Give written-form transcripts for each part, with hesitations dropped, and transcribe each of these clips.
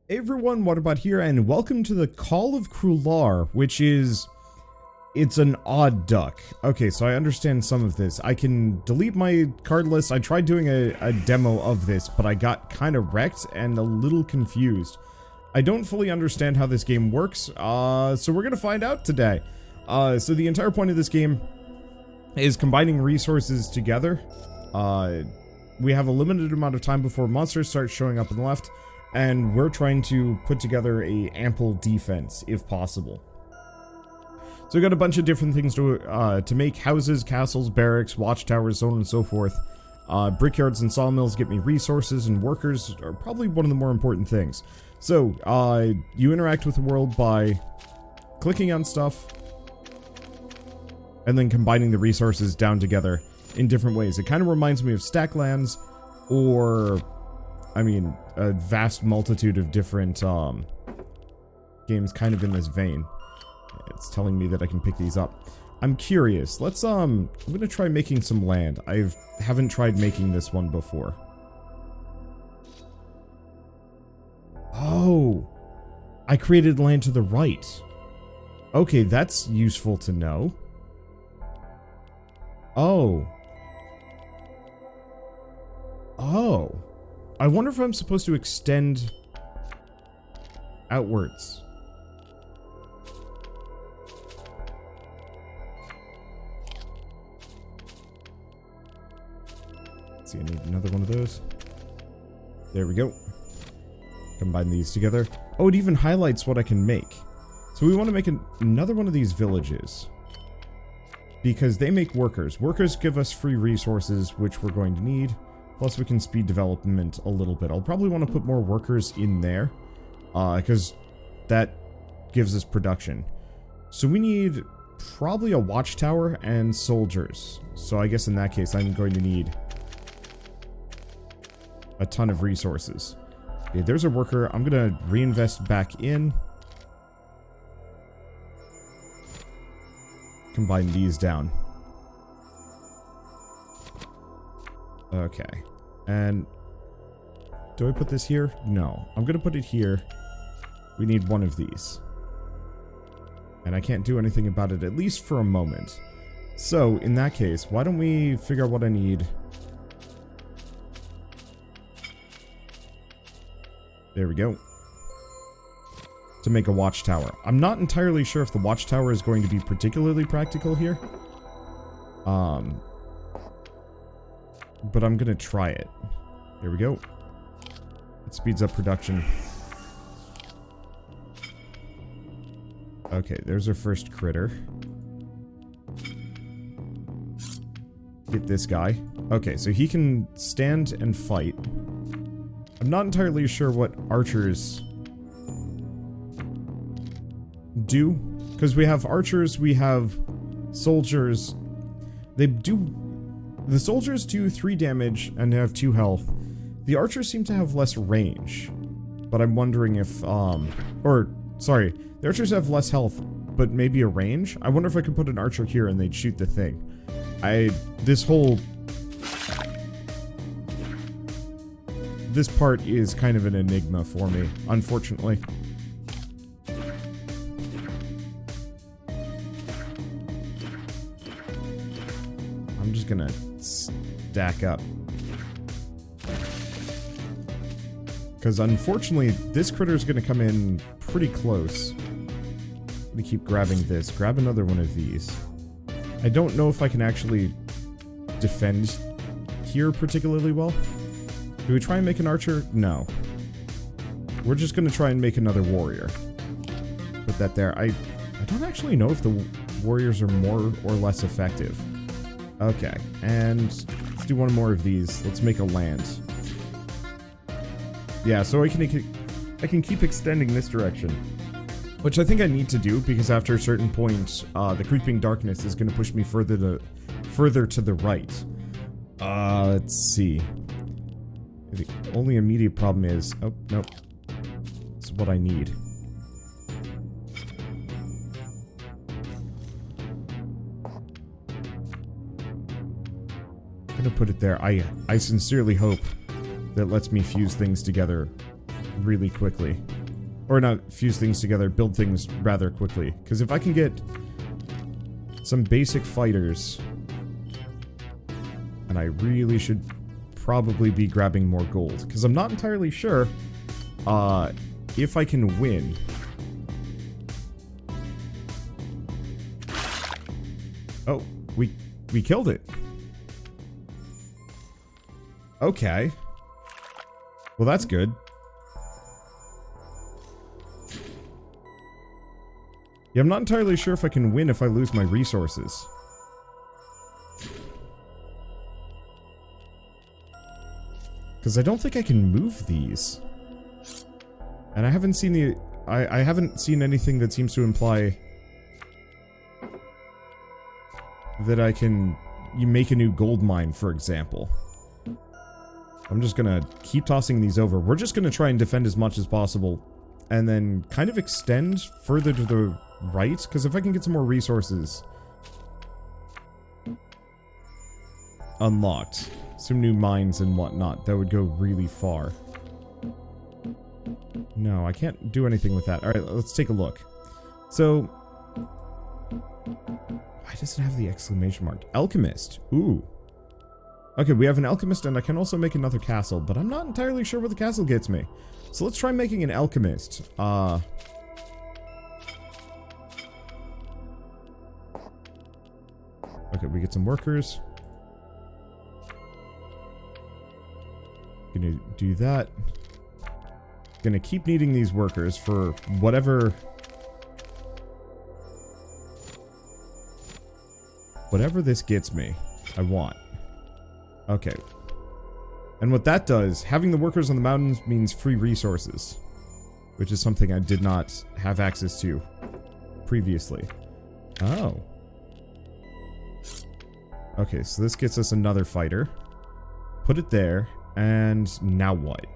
Hey everyone, Wanderbot here, and welcome to the Call of Krul'ar, which is... it's an odd duck. Okay, so I understand some of this. I can delete my card list. I tried doing a demo of this, but I got kind of wrecked and a little confused. I don't fully understand how this game works, so we're gonna find out today. So the entire point of this game is combining resources together. We have a limited amount of time before monsters start showing up on the left, and we're trying to put together a ample defense, if possible. So we got a bunch of different things to make: houses, castles, barracks, watchtowers, so on and so forth. Brickyards and sawmills get me resources, and workers are probably one of the more important things. So, you interact with the world by clicking on stuff, and then combining the resources down together in different ways. It kind of reminds me of Stacklands, or... I mean, a vast multitude of different, games kind of in this vein. It's telling me that I can pick these up. I'm curious. Let's, I'm gonna try making some land. Haven't tried making this one before. Oh! I created land to the right. Okay, that's useful to know. Oh. Oh. I wonder if I'm supposed to extend outwards. Let's see, I need another one of those. There we go. Combine these together. Oh, it even highlights what I can make. So we want to make another one of these villages, because they make workers. Workers give us free resources, which we're going to need. Plus, we can speed development a little bit. I'll probably want to put more workers in there, because that gives us production. So we need probably a watchtower and soldiers. So I guess in that case, I'm going to need a ton of resources. Okay, there's a worker. I'm going to reinvest back in. Combine these down. Okay, and do I put this here? No, I'm gonna put it here. We need one of these, and I can't do anything about it, at least for a moment. So in that case, why don't we figure out what I need? There we go. To make a watchtower. I'm not entirely sure if the watchtower is going to be particularly practical here. But I'm gonna try it. There we go. It speeds up production. Okay, there's our first critter. Get this guy. Okay, so he can stand and fight. I'm not entirely sure what archers do, because we have archers, we have soldiers. They do... The soldiers do 3 damage and have 2 health. The archers seem to have less range. But I'm wondering if, sorry, the archers have less health, but maybe a range? I wonder if I could put an archer here and they'd shoot the thing. This part is kind of an enigma for me, unfortunately. I'm just gonna stack up, because unfortunately this critter is gonna come in pretty close. I'm gonna keep grabbing this. Grab another one of these. I don't know if I can actually defend here particularly well. Do we try and make an archer? No. We're just gonna try and make another warrior. Put that there. I don't actually know if the warriors are more or less effective. Okay, and let's do one more of these. Let's make a land. Yeah, so I can keep extending this direction, which I think I need to do, because after a certain point, the creeping darkness is going to push me further to the right. Let's see. The only immediate problem is... oh, nope. It's what I need. I'm gonna put it there. I sincerely hope that lets me fuse things together really quickly. Or not fuse things together, build things rather quickly. Because if I can get some basic fighters, and I really should probably be grabbing more gold. Because I'm not entirely sure if I can win. Oh, we killed it. Okay. Well, that's good. Yeah, I'm not entirely sure if I can win if I lose my resources. Because I don't think I can move these. And I haven't seen the... I haven't seen anything that seems to imply that I can make a new gold mine, for example. I'm just gonna keep tossing these over. We're just gonna try and defend as much as possible. And then kind of extend further to the right. Because if I can get some more resources unlocked, some new mines and whatnot, that would go really far. No, I can't do anything with that. Alright, let's take a look. So, why does it have the exclamation mark? Alchemist. Ooh. Okay, we have an alchemist, and I can also make another castle, but I'm not entirely sure what the castle gets me. So let's try making an alchemist. Okay, we get some workers. Gonna do that. Gonna keep needing these workers for whatever this gets me, I want. Okay. And what that does, having the workers on the mountains means free resources, which is something I did not have access to previously. Oh. Okay, so this gets us another fighter. Put it there, and now what?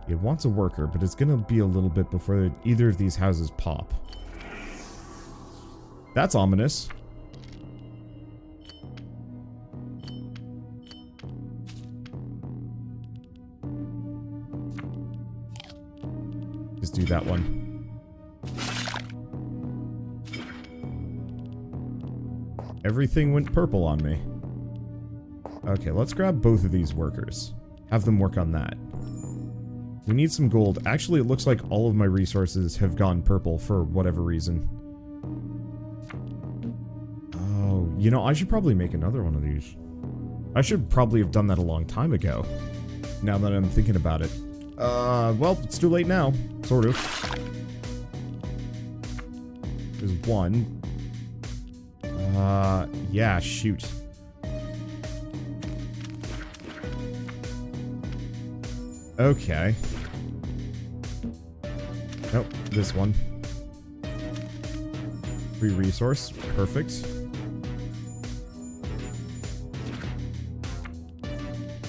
It wants a worker, but it's gonna be a little bit before either of these houses pop. That's ominous. Just do that one. Everything went purple on me. Okay, let's grab both of these workers. Have them work on that. We need some gold. Actually, it looks like all of my resources have gone purple for whatever reason. Oh, you know, I should probably make another one of these. I should probably have done that a long time ago. Now that I'm thinking about it. Well, it's too late now. Sort of. There's one. Yeah, shoot. Okay. Nope, this one. Free resource. Perfect.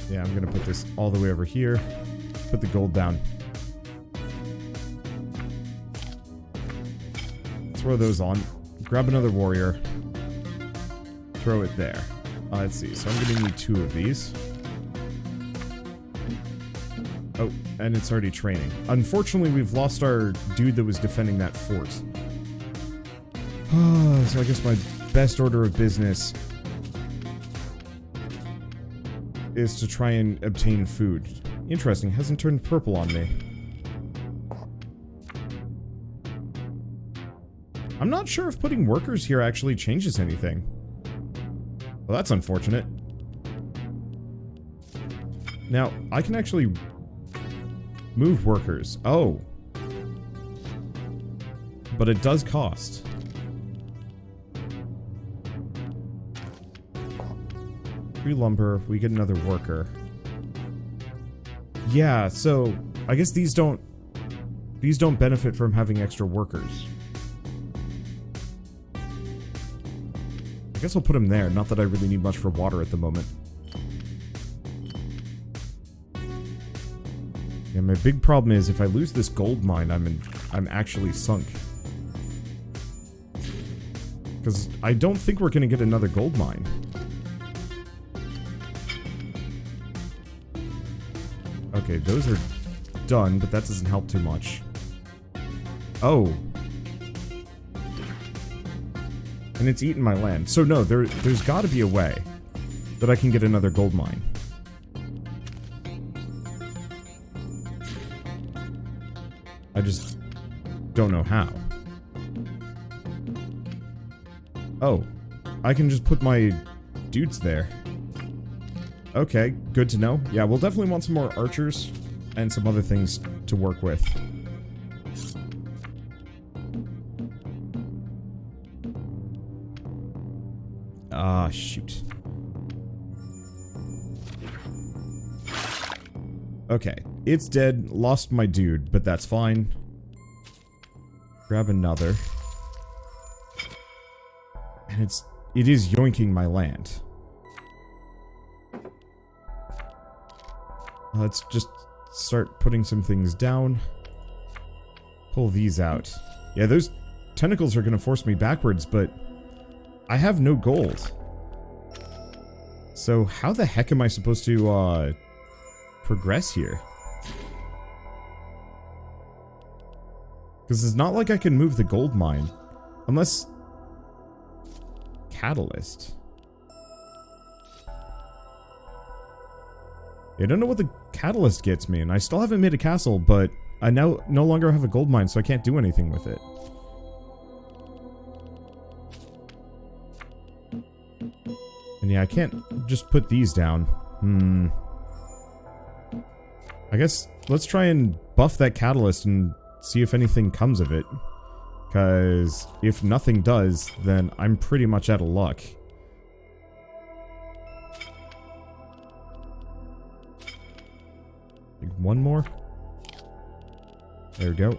Yeah, I'm gonna put this all the way over here. Put the gold down. Throw those on. Grab another warrior. Throw it there. Let's see. So I'm gonna need 2 of these. Oh, and it's already training. Unfortunately, we've lost our dude that was defending that fort. So I guess my best order of business is to try and obtain food. Interesting, hasn't turned purple on me. I'm not sure if putting workers here actually changes anything. Well, that's unfortunate. Now, I can actually move workers. Oh. But it does cost. Free lumber, we get another worker. Yeah, so I guess these don't benefit from having extra workers. I guess I'll put them there, not that I really need much for water at the moment. Yeah, my big problem is if I lose this gold mine, I'm actually sunk. Because I don't think we're gonna get another gold mine. Okay, those are done, but that doesn't help too much. Oh. And it's eaten my land. So no, there's gotta be a way that I can get another gold mine. I just don't know how. Oh, I can just put my dudes there. Okay, good to know. Yeah, we'll definitely want some more archers and some other things to work with. Ah, shoot. Okay, it's dead. Lost my dude, but that's fine. Grab another. And it is yoinking my land. Let's just start putting some things down. Pull these out. Yeah, those tentacles are gonna force me backwards, but I have no gold. So how the heck am I supposed to, progress here? Because it's not like I can move the gold mine. Unless... Catalyst. I don't know what the catalyst gets me, and I still haven't made a castle, but I now no longer have a gold mine, so I can't do anything with it. And yeah, I can't just put these down. I guess let's try and buff that catalyst and see if anything comes of it. Because if nothing does, then I'm pretty much out of luck. Like one more. There we go.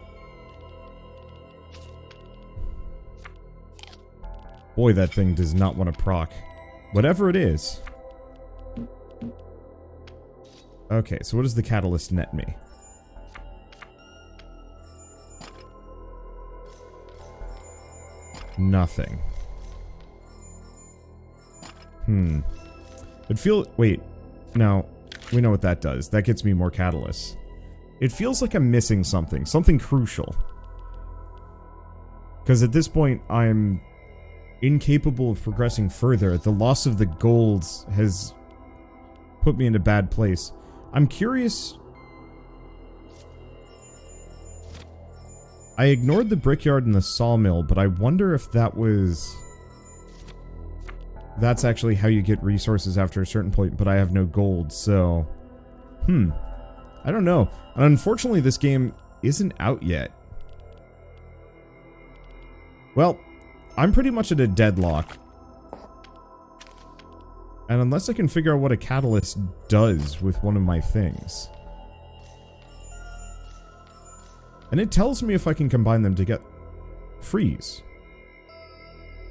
Boy, that thing does not want to proc. Whatever it is. Okay, so what does the catalyst net me? Nothing. Wait. No. We know what that does. That gets me more catalysts. It feels like I'm missing something. Something crucial. Because at this point, I'm incapable of progressing further. The loss of the golds has put me in a bad place. I'm curious... I ignored the brickyard and the sawmill, but I wonder if that was... That's actually how you get resources after a certain point, but I have no gold, so... I don't know. And unfortunately, this game isn't out yet. Well, I'm pretty much at a deadlock. And unless I can figure out what a catalyst does with one of my things... And it tells me if I can combine them to get freeze.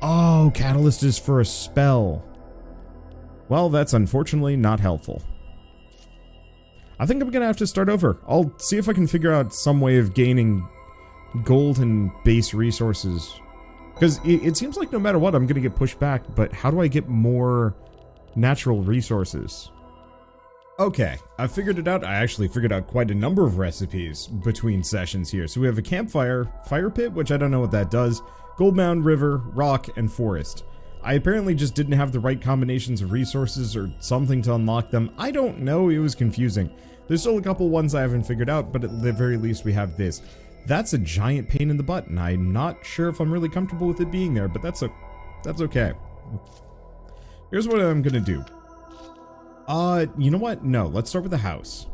Oh, catalyst is for a spell. Well, that's unfortunately not helpful. I think I'm gonna have to start over. I'll see if I can figure out some way of gaining gold and base resources. Because it seems like no matter what, I'm gonna get pushed back, but how do I get more natural resources? Okay, I figured it out. I actually figured out quite a number of recipes between sessions here. So we have a campfire, fire pit, which I don't know what that does, gold mound, river, rock, and forest. I apparently just didn't have the right combinations of resources or something to unlock them. I don't know, it was confusing. There's still a couple ones I haven't figured out, but at the very least we have this. That's a giant pain in the butt, and I'm not sure if I'm really comfortable with it being there, but that's okay. Here's what I'm gonna do. You know what? No, let's start with the house.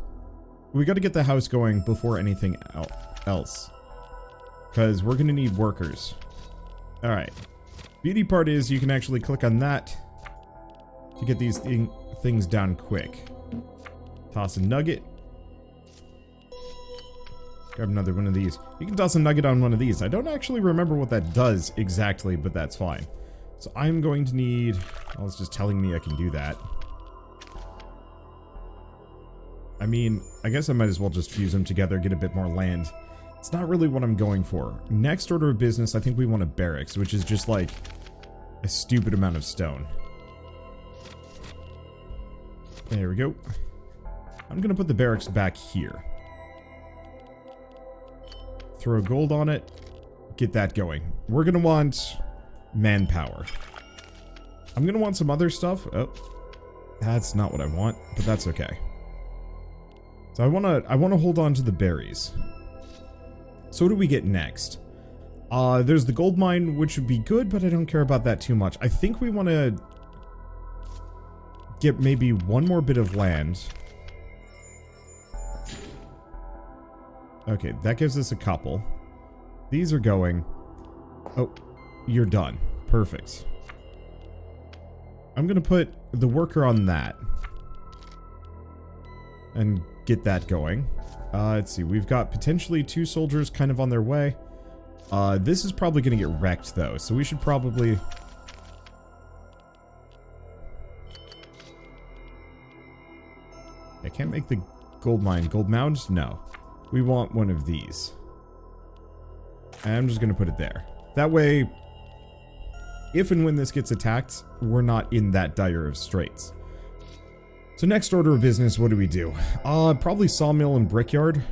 We gotta get the house going before anything else. Because we're gonna need workers. Alright. Beauty part is you can actually click on that to get these things down quick. Toss a nugget. Grab another one of these. You can toss a nugget on one of these. I don't actually remember what that does exactly, but that's fine. So I'm going to need... Well, it's just telling me I can do that. I mean, I guess I might as well just fuse them together, get a bit more land. It's not really what I'm going for. Next order of business, I think we want a barracks, which is just like a stupid amount of stone. There we go. I'm gonna put the barracks back here. Throw gold on it. Get that going. We're gonna want manpower. I'm gonna want some other stuff. Oh, that's not what I want, but that's okay. So I wanna hold on to the berries. So what do we get next? There's the gold mine, which would be good, but I don't care about that too much. I think we want to get maybe one more bit of land. Okay, that gives us a couple. These are going. Oh, you're done. Perfect. I'm going to put the worker on that. And get that going. Let's see. We've got potentially 2 soldiers kind of on their way. This is probably going to get wrecked, though. So we should probably... I can't make the gold mine. Gold mounds? No. We want one of these. And I'm just going to put it there. That way, if and when this gets attacked, we're not in that dire of straits. So next order of business, what do we do? Probably sawmill and brickyard.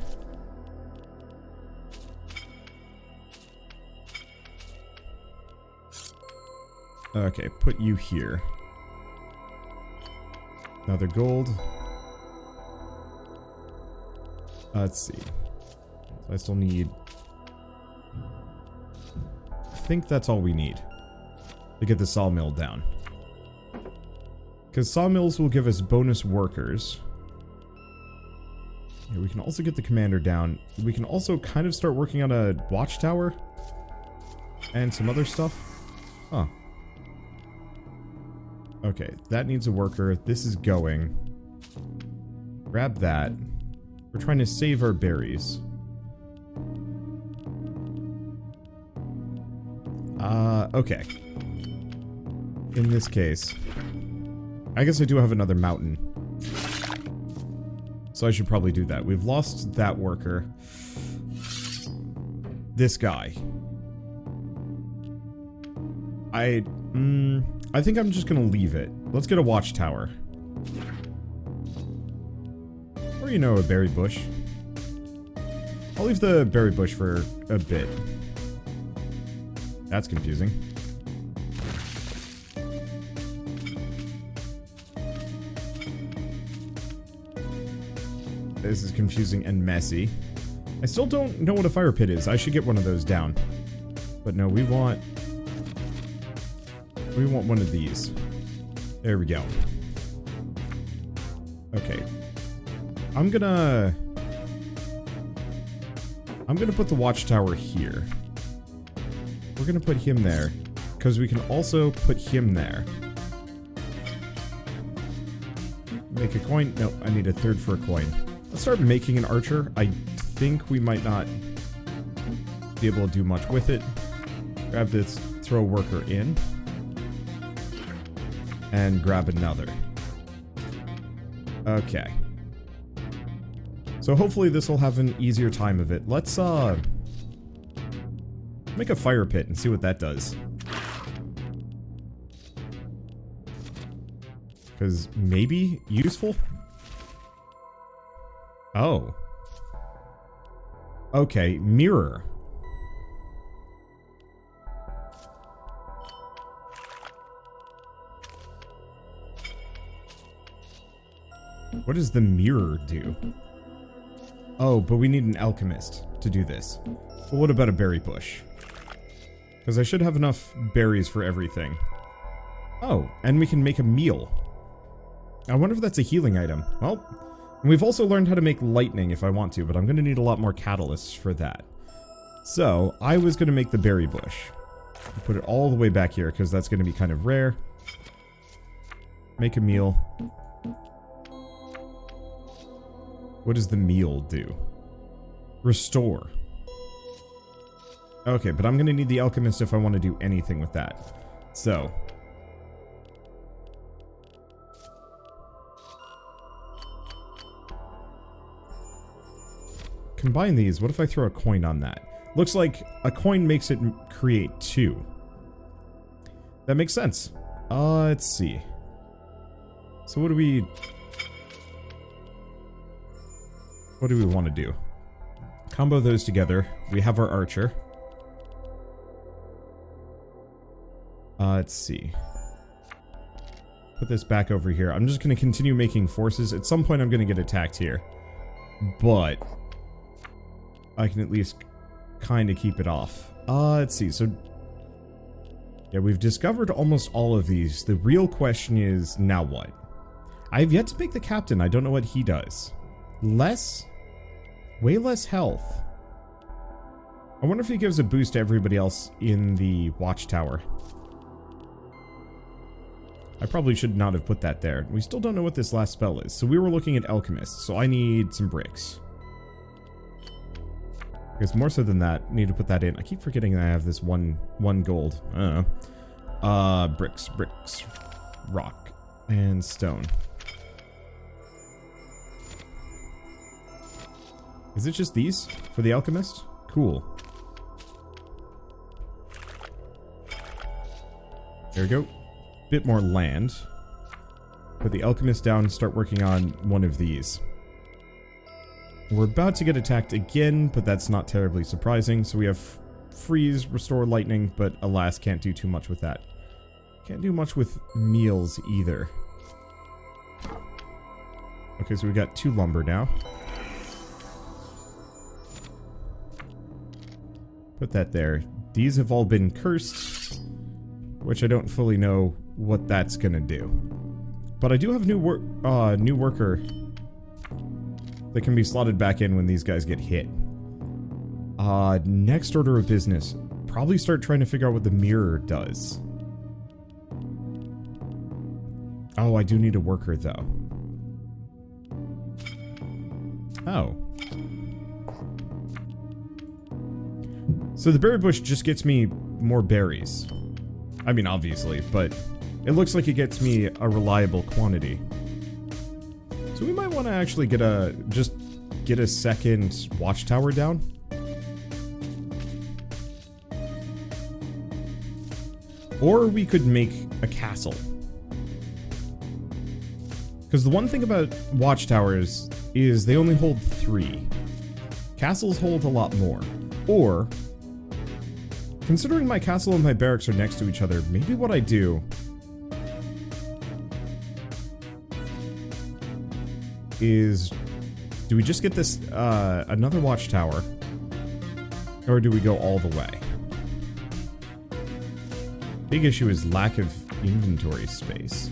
Okay, put you here. Another gold. Let's see. I still need... I think that's all we need to get the sawmill down. Because sawmills will give us bonus workers. Yeah, we can also get the commander down. We can also kind of start working on a watchtower. And some other stuff. Huh. Okay, that needs a worker. This is going. Grab that. We're trying to save our berries. Okay. In this case, I guess I do have another mountain. So I should probably do that. We've lost that worker. This guy. I think I'm just gonna leave it. Let's get a watchtower. Or, you know, a berry bush. I'll leave the berry bush for a bit. That's confusing. This is confusing and messy. I still don't know what a fire pit is. I should get one of those down. But no, we want one of these. There we go. Okay. I'm gonna put the watchtower here. We're gonna put him there, because we can also put him there. Make a coin. No, I need a third for a coin. Let's start making an archer. I think we might not be able to do much with it. Grab this, throw a worker in. And grab another. Okay. So hopefully this will have an easier time of it. Let's, make a fire pit and see what that does. Because maybe useful? Oh. Okay, mirror. What does the mirror do? Oh, but we need an alchemist to do this. Well, what about a berry bush? Because I should have enough berries for everything. Oh, and we can make a meal. I wonder if that's a healing item. Well, and we've also learned how to make lightning if I want to, but I'm going to need a lot more catalysts for that. So, I was going to make the berry bush. Put it all the way back here, because that's going to be kind of rare. Make a meal. What does the meal do? Restore. Okay, but I'm going to need the alchemist if I want to do anything with that. So. Combine these. What if I throw a coin on that? Looks like a coin makes it create 2. That makes sense. Let's see. So what do we want to do? Combo those together. We have our archer. Let's see. Put this back over here. I'm just going to continue making forces. At some point I'm going to get attacked here. But I can at least kind of keep it off. Let's see. So yeah, we've discovered almost all of these. The real question is, now what? I have yet to make the captain. I don't know what he does. Way less health. I wonder if he gives a boost to everybody else in the Watchtower. I probably should not have put that there. We still don't know what this last spell is. So we were looking at Alchemist, so I need some bricks. Because more so than that, I need to put that in. I keep forgetting that I have this one gold. I don't know. Bricks, rock, and stone. Is it just these for the Alchemist? Cool. There we go. Bit more land. Put the Alchemist down and start working on one of these. We're about to get attacked again, but that's not terribly surprising. So we have freeze, restore lightning, but alas, can't do too much with that. Can't do much with meals either. Okay, so we got 2 lumber now. Put that there. These have all been cursed, which I don't fully know what that's gonna do. But I do have new worker that can be slotted back in when these guys get hit. Next order of business. Probably start trying to figure out what the mirror does. Oh, I do need a worker though. Oh. So the berry bush just gets me more berries. I mean, obviously, but it looks like it gets me a reliable quantity. So we might want to actually get a second watchtower down. Or we could make a castle. Because the one thing about watchtowers is they only hold 3. Castles hold a lot more. Or, considering my castle and my barracks are next to each other, maybe what I do is, do we just get this, another watchtower? Or do we go all the way? Big issue is lack of inventory space.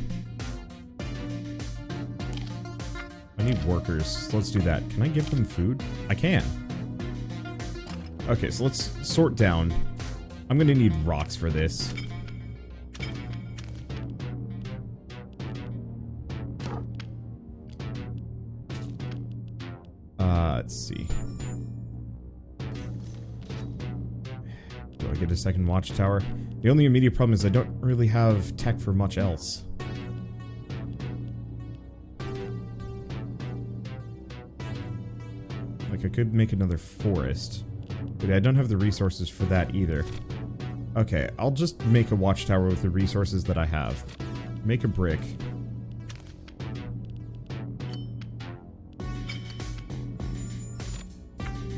I need workers, so let's do that. Can I give them food? I can. Okay, so let's sort down. I'm gonna need rocks for this. Let's see. Do I get a second watchtower? The only immediate problem is I don't really have tech for much else. Like, I could make another forest. But I don't have the resources for that either. Okay, I'll just make a watchtower with the resources that I have. Make a brick.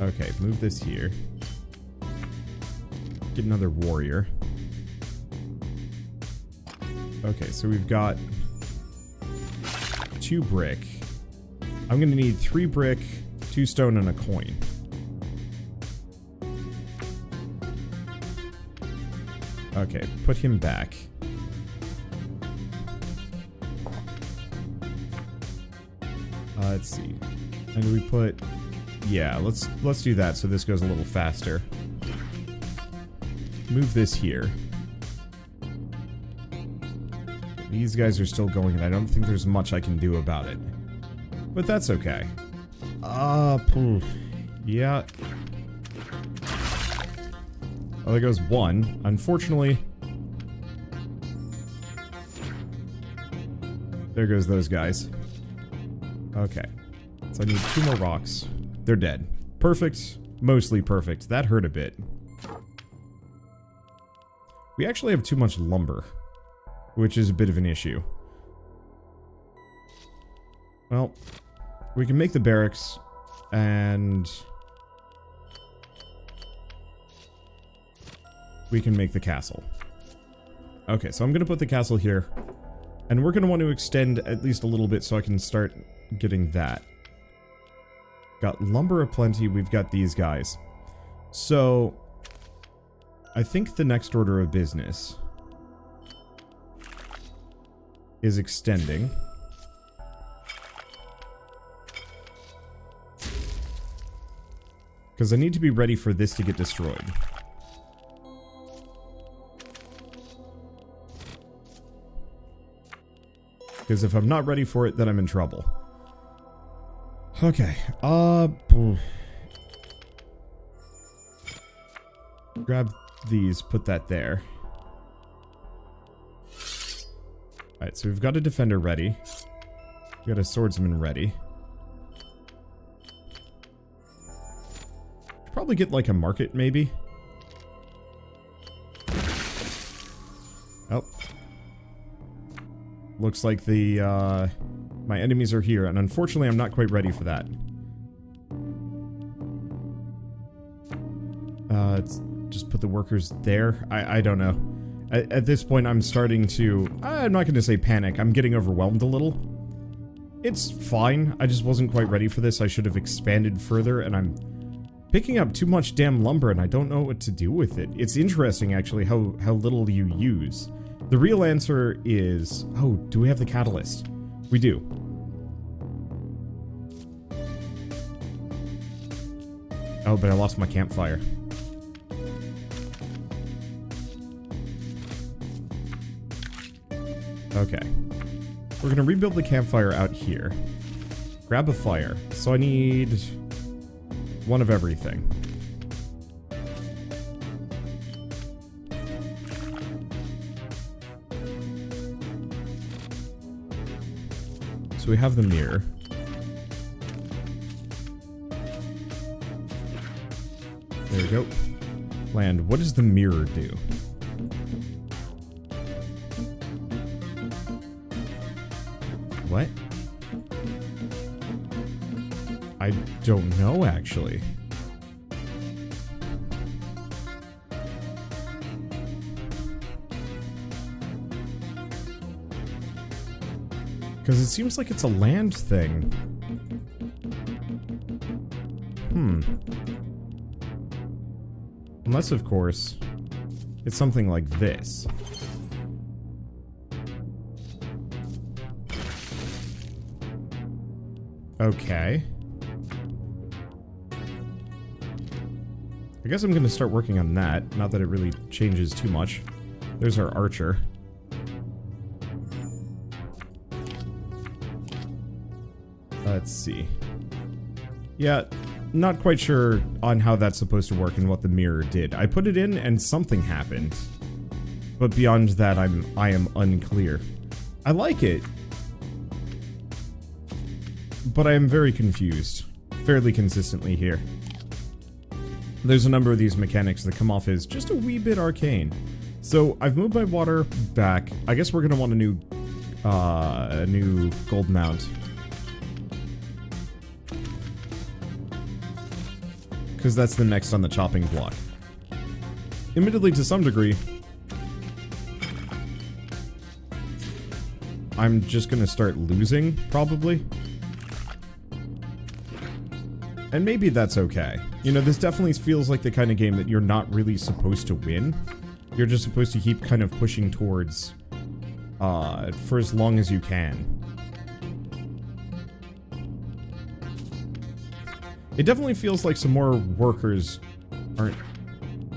Okay, move this here. Get another warrior. Okay, so we've got 2 brick. I'm gonna need 3 brick, 2 stone, and a coin. Okay, put him back. Let's see. And we put... Yeah, let's do that so this goes a little faster. Move this here. These guys are still going, and I don't think there's much I can do about it. But that's okay. Yeah. Oh, there goes 1. Unfortunately... There goes those guys. Okay. So I need 2 more rocks. They're dead. Perfect. Mostly perfect. That hurt a bit. We actually have too much lumber, which is a bit of an issue. Well, we can make the barracks, and we can make the castle. Okay, so I'm going to put the castle here. And we're going to want to extend at least a little bit so I can start getting that. Got lumber aplenty, we've got these guys. So, I think the next order of business is extending. Because I need to be ready for this to get destroyed. Because if I'm not ready for it, then I'm in trouble. Okay, grab these, put that there. Alright, so we've got a defender ready. We've got a swordsman ready. Probably get like a market, maybe. Oh. Looks like the, my enemies are here, and unfortunately I'm not quite ready for that. Let's just put the workers there. I don't know. At this point I'm starting to... I'm not going to say panic. I'm getting overwhelmed a little. It's fine. I just wasn't quite ready for this. I should have expanded further, and I'm picking up too much damn lumber, and I don't know what to do with it. It's interesting, actually, how little you use. The real answer is... Oh, do we have the catalyst? We do. Oh, but I lost my campfire. Okay. We're gonna rebuild the campfire out here. Grab a fire. So I need... one of everything. So we have the mirror. There we go. Land. What does the mirror do? What? I don't know, actually. Because it seems like it's a land thing. Unless, of course, it's something like this. Okay. I guess I'm gonna start working on that, not that it really changes too much. There's our archer. Let's see. Yeah, not quite sure on how that's supposed to work and what the mirror did. I put it in and something happened. But beyond that, I am unclear. I like it. But I am very confused. Fairly consistently here. There's a number of these mechanics that come off as just a wee bit arcane. So, I've moved my water back. I guess we're gonna want a new gold mount. Because that's the next on the chopping block. Admittedly, to some degree, I'm just gonna start losing, probably. And maybe that's okay. You know, this definitely feels like the kind of game that you're not really supposed to win. You're just supposed to keep kind of pushing towards, for as long as you can. It definitely feels like some more workers aren't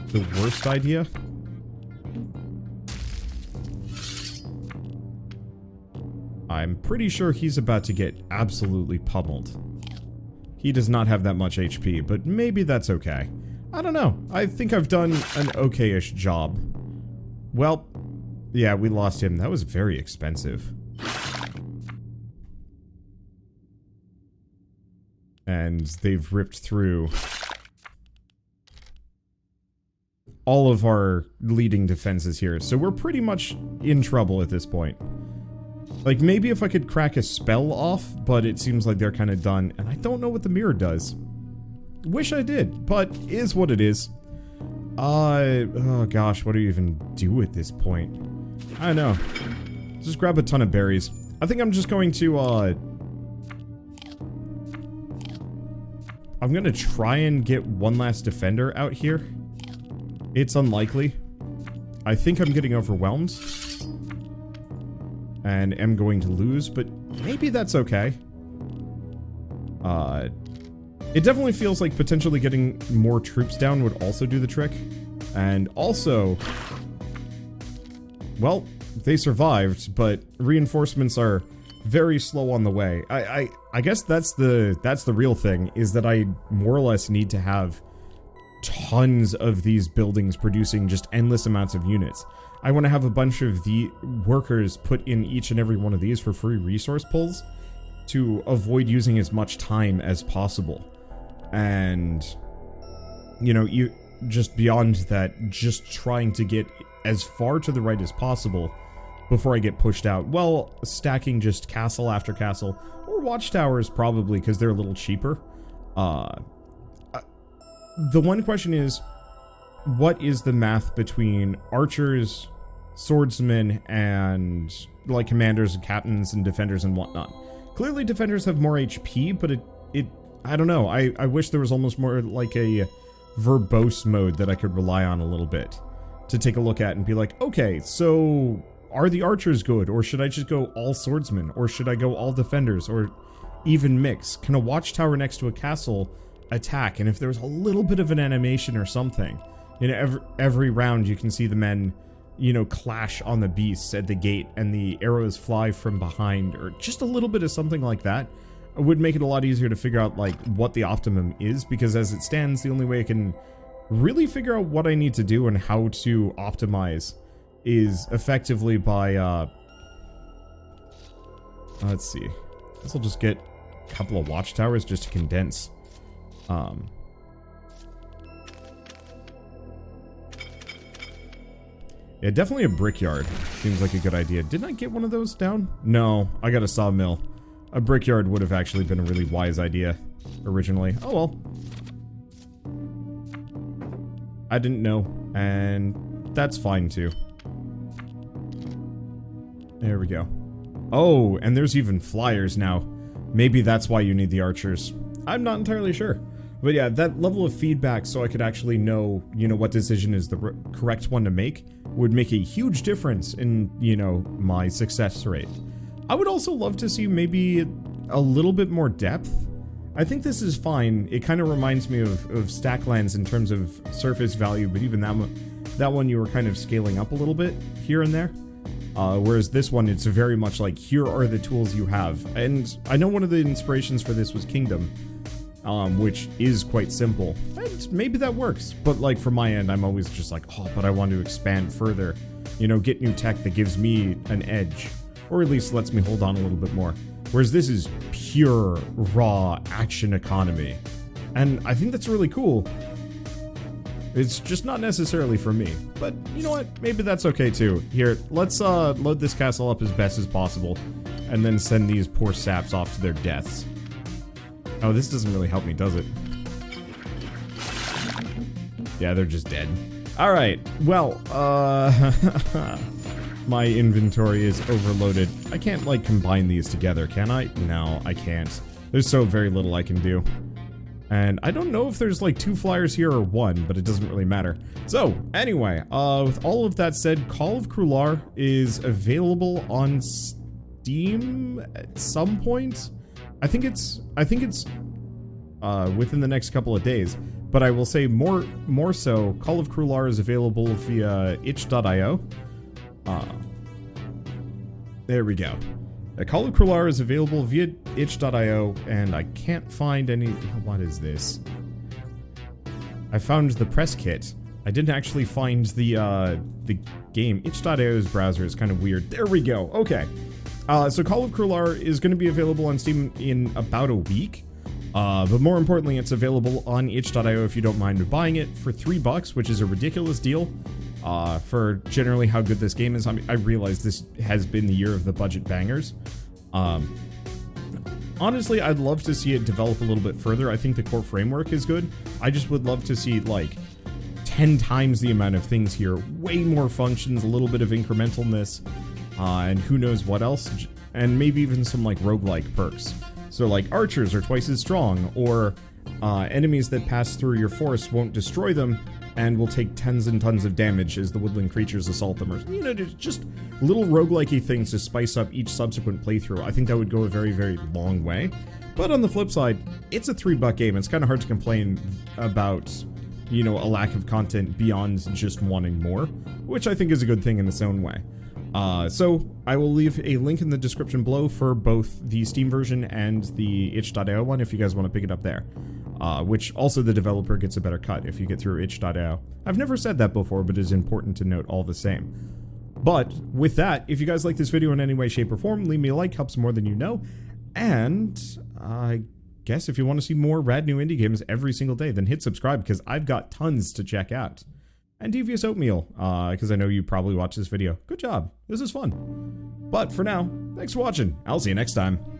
the worst idea. I'm pretty sure he's about to get absolutely pummeled. He does not have that much HP, but maybe that's okay. I don't know. I think I've done an okay-ish job. Well, yeah, we lost him. That was very expensive. And they've ripped through all of our leading defenses here. So we're pretty much in trouble at this point. Like, maybe if I could crack a spell off, but it seems like they're kind of done. And I don't know what the mirror does. Wish I did, but is what it is. Oh gosh, what do you even do at this point? I don't know. Just grab a ton of berries. I think I'm just going to, I'm gonna try and get one last defender out here. It's unlikely. I think I'm getting overwhelmed. And am going to lose, but maybe that's okay. It definitely feels like potentially getting more troops down would also do the trick. And also, well, they survived, but reinforcements are very slow on the way. I guess that's the real thing, is that I more or less need to have tons of these buildings producing just endless amounts of units. I want to have a bunch of the workers put in each and every one of these for free resource pulls to avoid using as much time as possible. And, you know, you just beyond that, just trying to get as far to the right as possible before I get pushed out. Well, stacking just castle after castle, or watchtowers probably, because they're a little cheaper. The one question is, what is the math between archers, swordsmen, and like commanders and captains and defenders and whatnot? Clearly defenders have more HP, but I don't know. I wish there was almost more like a verbose mode that I could rely on a little bit to take a look at and be like, okay, so are the archers good, or should I just go all swordsmen, or should I go all defenders, or even mix? Can a watchtower next to a castle attack? And if there's a little bit of an animation or something, you know, every round you can see the men, you know, clash on the beasts at the gate and the arrows fly from behind, or just a little bit of something like that would make it a lot easier to figure out like what the optimum is, because as it stands, the only way I can really figure out what I need to do and how to optimize is effectively by let's see, I guess I'll just get a couple of watchtowers just to condense. Yeah, definitely a brickyard seems like a good idea. Didn't I get one of those down? No, I got a sawmill. A brickyard would have actually been a really wise idea originally. Oh well. I didn't know, and that's fine too. There we go. Oh, and there's even flyers now. Maybe that's why you need the archers. I'm not entirely sure. But yeah, that level of feedback so I could actually know, you know, what decision is the correct one to make would make a huge difference in, you know, my success rate. I would also love to see maybe a little bit more depth. I think this is fine. It kind of reminds me of Stacklands in terms of surface value, but even that one you were kind of scaling up a little bit here and there. Whereas this one, it's very much like, here are the tools you have. And I know one of the inspirations for this was Kingdom, which is quite simple. And maybe that works. But like for my end, I'm always just like, oh, but I want to expand further. You know, get new tech that gives me an edge. Or at least lets me hold on a little bit more. Whereas this is pure, raw action economy. And I think that's really cool. It's just not necessarily for me. But you know what? Maybe that's okay too. Here, let's load this castle up as best as possible. And then send these poor saps off to their deaths. Oh, this doesn't really help me, does it? Yeah, they're just dead. Alright, well, my inventory is overloaded. I can't, like, combine these together, can I? No, I can't. There's so very little I can do. And I don't know if there's, like, 2 flyers here or 1, but it doesn't really matter. So, anyway, with all of that said, Call of Krul'ar is available on Steam at some point. I think it's within the next couple of days. But I will say more so, Call of Krul'ar is available via itch.io. There we go. Call of Krul'ar is available via itch.io, and I can't find any... What is this? I found the press kit. I didn't actually find the game. Itch.io's browser is kind of weird. There we go. Okay. So Call of Krul'ar is going to be available on Steam in about a week. But more importantly, it's available on itch.io if you don't mind buying it for $3, which is a ridiculous deal. For generally how good this game is. I mean, I realize this has been the year of the budget bangers. Honestly, I'd love to see it develop a little bit further. I think the core framework is good. I just would love to see, like, 10 times the amount of things here, way more functions, a little bit of incrementalness, and who knows what else, and maybe even some like roguelike perks. So like archers are twice as strong, or enemies that pass through your forest won't destroy them and will take tons and tons of damage as the woodland creatures assault them, or, you know, just little roguelike-y things to spice up each subsequent playthrough. I think that would go a very, very long way. But on the flip side, it's a $3 game. It's kind of hard to complain about, you know, a lack of content beyond just wanting more, which I think is a good thing in its own way. So I will leave a link in the description below for both the Steam version and the itch.io one if you guys want to pick it up there. Which also the developer gets a better cut if you get through itch.io. I've never said that before, but it's important to note all the same. But with that, if you guys like this video in any way, shape, or form, leave me a like, helps more than you know. And I guess if you want to see more rad new indie games every single day, then hit subscribe, because I've got tons to check out. And Devious Oatmeal, because I know you probably watched this video. Good job. This is fun. But for now, thanks for watching. I'll see you next time.